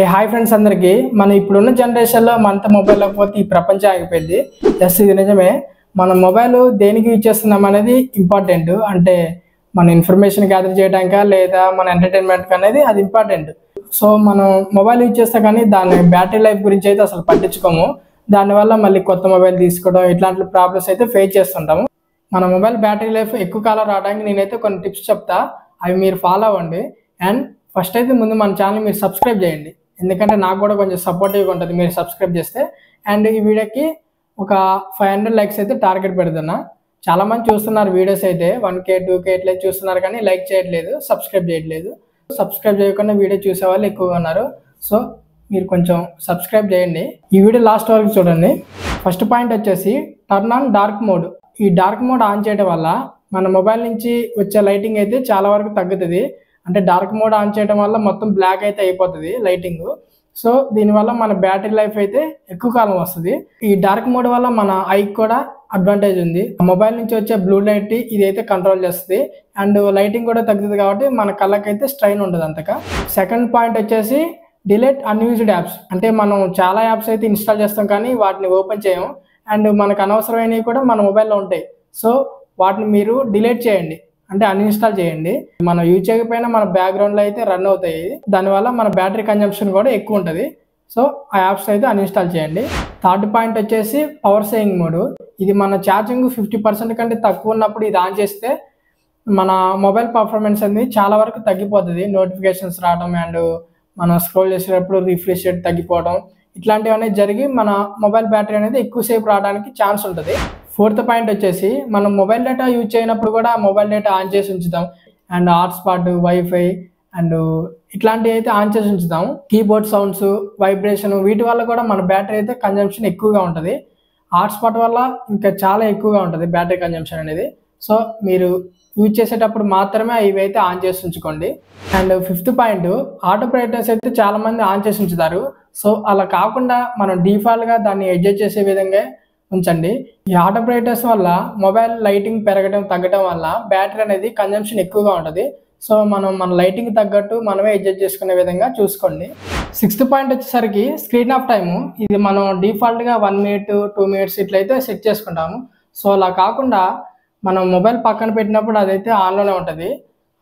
ఏ hi friends అందరికీ మన ఇప్పుడున్న జనరేషన్లో మనతో మొబైల్ లేకపోతే ఈ ప్రపంచం ఆగిపోయింది. జస్ట్ ఇది నిజమే. మన మొబైల్ దేనికి యూజ్ చేస్తున్నాం అనేది ఇంపార్టెంట్. అంటే మన ఇన్ఫర్మేషన్ గ్యాదర్ చేయడానికా లేదా మన ఎంటర్టైన్మెంట్కి అనేది అది ఇంపార్టెంట్. సో మనం మొబైల్ యూజ్ చేస్తే కానీ దాని బ్యాటరీ లైఫ్ గురించి అయితే అసలు పట్టించుకోము. దానివల్ల మళ్ళీ కొత్త మొబైల్ తీసుకోవడం ఇట్లాంటి ప్రాబ్లమ్స్ అయితే ఫేస్ చేస్తుంటాము. మన మొబైల్ బ్యాటరీ లైఫ్ ఎక్కువ కాలం రావడానికి నేనైతే కొన్ని టిప్స్ చెప్తా, అవి మీరు ఫాలో అవ్వండి. అండ్ ఫస్ట్ అయితే ముందు మన ఛానల్ మీరు సబ్స్క్రైబ్ చేయండి, ఎందుకంటే నాకు కూడా కొంచెం సపోర్టివ్గా ఉంటుంది మీరు సబ్స్క్రైబ్ చేస్తే. అండ్ ఈ వీడియోకి ఒక 500 లైక్స్ అయితే టార్గెట్ పెడుతున్నా. చాలామంది చూస్తున్నారు వీడియోస్ అయితే 1K 2K ఇట్లా చూస్తున్నారు, కానీ లైక్ చేయట్లేదు, సబ్స్క్రైబ్ చేయట్లేదు. సబ్స్క్రైబ్ చేయకుండా వీడియో చూసే వాళ్ళు ఎక్కువగా ఉన్నారు. సో మీరు కొంచెం సబ్స్క్రైబ్ చేయండి. ఈ వీడియో లాస్ట్ వరకు చూడండి. ఫస్ట్ పాయింట్ వచ్చేసి టర్న్ ఆన్ డార్క్ మోడ్. ఈ డార్క్ మోడ్ ఆన్ చేయడం వల్ల మన మొబైల్ నుంచి వచ్చే లైటింగ్ అయితే చాలా వరకు తగ్గుతుంది. అంటే డార్క్ మోడ్ ఆన్ చేయడం వల్ల మొత్తం బ్లాక్ అయితే అయిపోతుంది లైటింగ్. సో దీనివల్ల మన బ్యాటరీ లైఫ్ అయితే ఎక్కువ కాలం వస్తుంది. ఈ డార్క్ మోడ్ వల్ల మన ఐకి కూడా అడ్వాంటేజ్ ఉంది. మొబైల్ నుంచి వచ్చే బ్లూ లైట్ ఇదైతే కంట్రోల్ చేస్తుంది. అండ్ లైటింగ్ కూడా తగ్గుతుంది కాబట్టి మన కళ్ళకైతే స్ట్రైన్ ఉండదు అంతగా. సెకండ్ పాయింట్ వచ్చేసి డిలీట్ అన్యూజ్డ్ యాప్స్. అంటే మనం చాలా యాప్స్ అయితే ఇన్స్టాల్ చేస్తాం కానీ వాటిని ఓపెన్ చేయము. అండ్ మనకు అనవసరమైనవి కూడా మన మొబైల్లో ఉంటాయి. సో వాటిని మీరు డిలీట్ చేయండి, అంటే అన్ఇన్స్టాల్ చేయండి. మనం యూజ్ చేయకపోయినా మన బ్యాక్గ్రౌండ్లో అయితే రన్ అవుతాయి. దానివల్ల మన బ్యాటరీ కన్జంప్షన్ కూడా ఎక్కువ ఉంటుంది. సో ఆ యాప్స్ అయితే అన్ఇన్స్టాల్ చేయండి. థర్డ్ పాయింట్ వచ్చేసి పవర్ సేవింగ్ మోడ్. ఇది మన ఛార్జింగ్ 50% కంటే తక్కువ ఉన్నప్పుడు ఇది ఆన్ చేస్తే మన మొబైల్ పర్ఫార్మెన్స్ అనేది చాలా వరకు తగ్గిపోతుంది. నోటిఫికేషన్స్ రావడం అండ్ మనం స్క్రోల్ చేసేటప్పుడు రిఫ్రెష్ రేట్ తగ్గిపోవడం ఇట్లాంటివి అనేది జరిగి మన మొబైల్ బ్యాటరీ అనేది ఎక్కువసేపు రావడానికి ఛాన్స్ ఉంటుంది. ఫోర్త్ పాయింట్ వచ్చేసి మనం మొబైల్ డేటా యూజ్ చేయనప్పుడు కూడా మొబైల్ డేటా ఆన్ చేసి ఉంచుతాం. అండ్ హాట్స్పాట్, వైఫై అండ్ ఇట్లాంటివి అయితే ఆన్ చేసి ఉంచుతాం. కీబోర్డ్ సౌండ్స్, వైబ్రేషన్ వీటి వల్ల కూడా మన బ్యాటరీ అయితే కన్జంప్షన్ ఎక్కువగా ఉంటుంది. హాట్స్పాట్ వల్ల ఇంకా చాలా ఎక్కువగా ఉంటుంది బ్యాటరీ కన్జంప్షన్ అనేది. సో మీరు యూజ్ చేసేటప్పుడు మాత్రమే ఇవి అయితే ఆన్ చేసి ఉంచుకోండి. And fifth point auto brightness అయితే చాలా మంది ఆన్ చేసి ఉంచుతారు. సో అలా కాకుండా మనం డిఫాల్ట్గా దాన్ని అడ్జస్ట్ చేసే విధంగా ఉంచండి. ఈ ఆటో బ్రైట్నెస్ వల్ల మొబైల్ లైటింగ్ పెరగడం తగ్గడం వల్ల బ్యాటరీ అనేది కన్జంప్షన్ ఎక్కువగా ఉంటుంది. సో మనం మన లైటింగ్ తగ్గట్టు మనమే అడ్జస్ట్ చేసుకునే విధంగా చూసుకోండి. సిక్స్త్ పాయింట్ వచ్చేసరికి స్క్రీన్ ఆఫ్ టైము. ఇది మనం డిఫాల్ట్గా 1 minute 2 minutes ఇట్లయితే సెట్ చేసుకుంటాము. సో అలా కాకుండా మనం మొబైల్ పక్కన పెట్టినప్పుడు అదైతే ఆన్లోనే ఉంటుంది.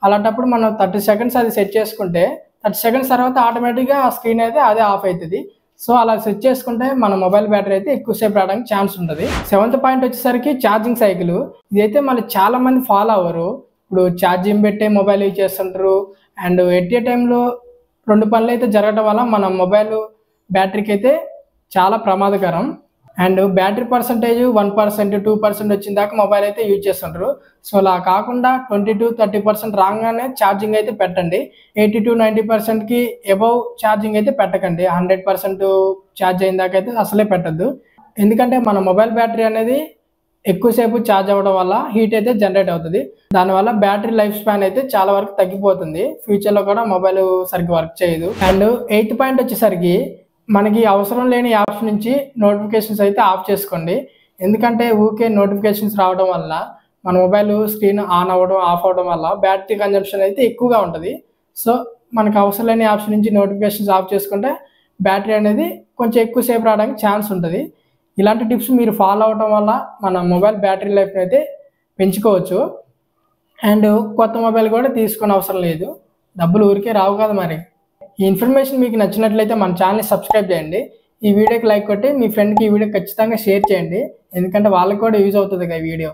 అలాంటప్పుడు మనం 30 seconds అది సెట్ చేసుకుంటే 30 seconds తర్వాత ఆటోమేటిక్గా ఆ స్క్రీన్ అయితే అదే ఆఫ్ అవుతుంది. సో అలా సెట్ చేసుకుంటే మన మొబైల్ బ్యాటరీ అయితే ఎక్కువసేపు రావడానికి ఛాన్స్ ఉంటుంది. సెవెంత్ పాయింట్ వచ్చేసరికి ఛార్జింగ్ సైకిల్. ఇదైతే మళ్ళీ చాలా మంది ఫాలో అవ్వరు. ఇప్పుడు ఛార్జింగ్ పెట్టే మొబైల్ యూజ్ చేస్తుంటారు. అండ్ ఎట్ ఏ టైంలో 2 పనులు అయితే జరగడం వల్ల మన మొబైల్ బ్యాటరీకి అయితే చాలా ప్రమాదకరం. అండ్ బ్యాటరీ పర్సంటేజ్ 1% 2% వచ్చిన దాకా మొబైల్ అయితే యూజ్ చేస్తుంటారు. సో అలా కాకుండా 20-30% రాగానే ఛార్జింగ్ అయితే పెట్టండి. 80-90%కి అబౌవ్ ఛార్జింగ్ అయితే పెట్టకండి. 100% ఛార్జ్ అయిన దాకా అయితే అసలే పెట్టద్దు. ఎందుకంటే మన మొబైల్ బ్యాటరీ అనేది ఎక్కువసేపు ఛార్జ్ అవ్వడం వల్ల హీట్ అయితే జనరేట్ అవుతుంది. దానివల్ల బ్యాటరీ లైఫ్ స్పాన్ అయితే చాలా వరకు తగ్గిపోతుంది. ఫ్యూచర్లో కూడా మొబైల్ సరిగ్గా వర్క్ చేయదు. అండ్ 8th పాయింట్ వచ్చేసరికి మనకి అవసరం లేని యాప్స్ నుంచి నోటిఫికేషన్స్ అయితే ఆఫ్ చేసుకోండి. ఎందుకంటే ఊకే నోటిఫికేషన్స్ రావడం వల్ల మన మొబైల్ స్క్రీన్ ఆన్ అవ్వడం ఆఫ్ అవ్వడం వల్ల బ్యాటరీ కన్జంప్షన్ అయితే ఎక్కువగా ఉంటుంది. సో మనకు అవసరం లేని యాప్స్ నుంచి నోటిఫికేషన్స్ ఆఫ్ చేసుకుంటే బ్యాటరీ అనేది కొంచెం ఎక్కువసేపు రావడానికి ఛాన్స్ ఉంటుంది. ఇలాంటి టిప్స్ మీరు ఫాలో అవడం వల్ల మన మొబైల్ బ్యాటరీ లైఫ్ని అయితే పెంచుకోవచ్చు. అండ్ కొత్త మొబైల్ కూడా తీసుకునే అవసరం లేదు, డబ్బులు ఊరికే రావు కదా. మరి ఈ ఇన్ఫర్మేషన్ మీకు నచ్చినట్లయితే మన ఛానల్ని సబ్స్క్రైబ్ చేయండి. ఈ వీడియోకి లైక్ కొట్టి మీ ఫ్రెండ్కి ఈ వీడియో ఖచ్చితంగా షేర్ చేయండి, ఎందుకంటే వాళ్ళకి కూడా యూజ్ అవుతుంది ఈ వీడియో.